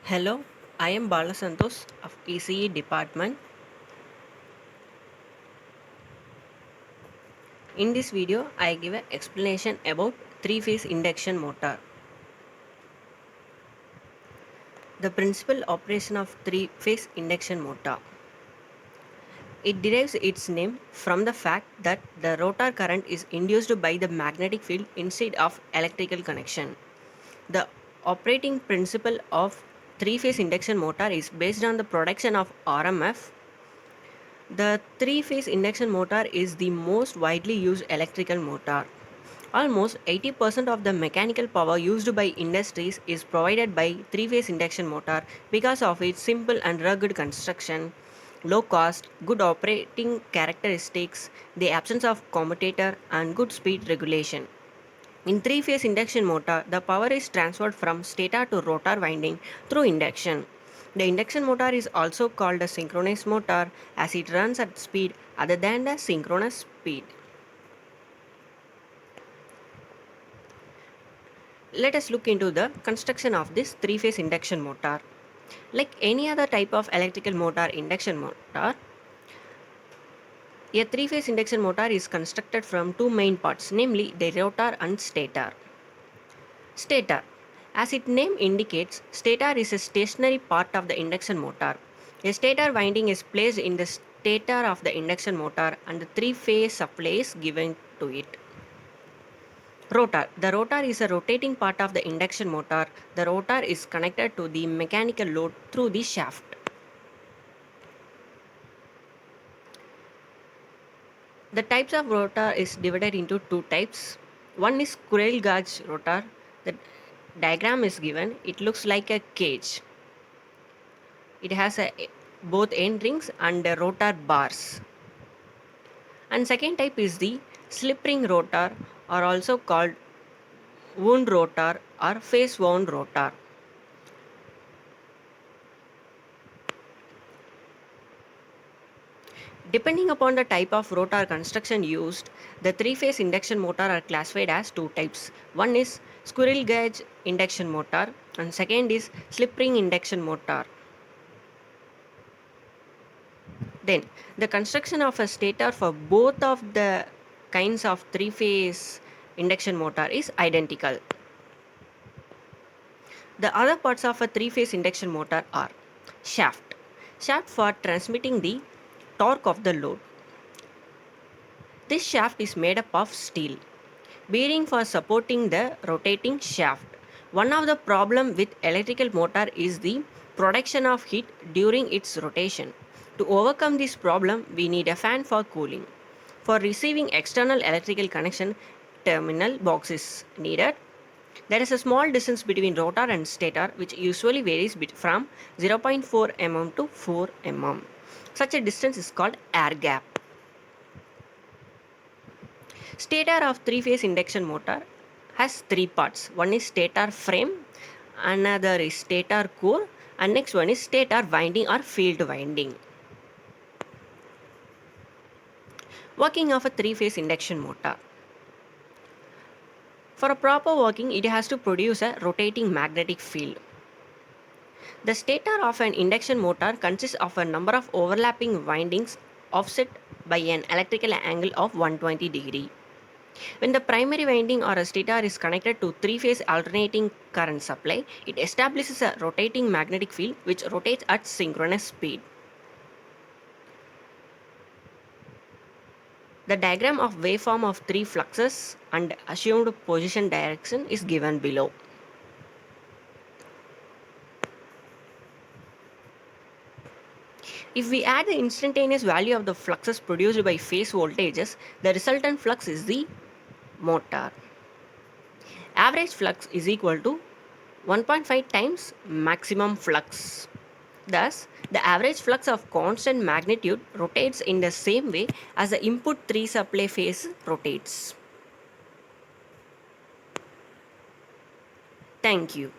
Hello, I am Bala Santosh of ECE department. In this video, I give an explanation about three-phase induction motor. The principal operation of three-phase induction motor. It derives its name from the fact that the rotor current is induced by the magnetic field instead of electrical connection. The operating principle of three-phase induction motor is based on the production of RMF. The three-phase induction motor is the most widely used electrical motor. Almost 80% of the mechanical power used by industries is provided by three-phase induction motor because of its simple and rugged construction, low cost, good operating characteristics, the absence of commutator and good speed regulation. In three-phase induction motor, the power is transferred from stator to rotor winding through induction. The induction motor is also called a synchronous motor as it runs at speed other than the synchronous speed. Let us look into the construction of this three-phase induction motor. Like any other type of electrical motor induction motor, a three-phase induction motor is constructed from two main parts, namely the rotor and stator. Stator. As its name indicates, stator is a stationary part of the induction motor. A stator winding is placed in the stator of the induction motor and the three-phase supply is given to it. Rotor. The rotor is a rotating part of the induction motor. The rotor is connected to the mechanical load through the shaft. The types of rotor is divided into two types. One is squirrel gauge rotor. The diagram is given. It looks like a cage. It has both end rings and rotor bars. And second type is the slip ring rotor, or also called wound rotor or face wound rotor. Depending upon the type of rotor construction used, the three-phase induction motor are classified as two types. One is squirrel gauge induction motor and second is slip ring induction motor. Then the construction of a stator for both of the kinds of three-phase induction motor is identical. The other parts of a three-phase induction motor are shaft. Shaft for transmitting the torque of the load. This shaft is made up of steel. Bearing for supporting the rotating shaft. One of the problem with electrical motor is the production of heat during its rotation. To overcome this problem, we need a fan for cooling. For receiving external electrical connection, terminal box is needed. There is a small distance between rotor and stator which usually varies from 0.4 mm to 4 mm. Such a distance is called air gap. Stator of three-phase induction motor has three parts. One is stator frame, another is stator core, and next one is stator winding or field winding. Working of a three-phase induction motor. For a proper working, it has to produce a rotating magnetic field. The stator of an induction motor consists of a number of overlapping windings offset by an electrical angle of 120 degree. When the primary winding or a stator is connected to three-phase alternating current supply, it establishes a rotating magnetic field which rotates at synchronous speed. The diagram of waveform of three fluxes and assumed position direction is given below. If we add the instantaneous value of the fluxes produced by phase voltages, the resultant flux is the motor. Average flux is equal to 1.5 times maximum flux. Thus, the average flux of constant magnitude rotates in the same way as the input 3 supply phase rotates. Thank you.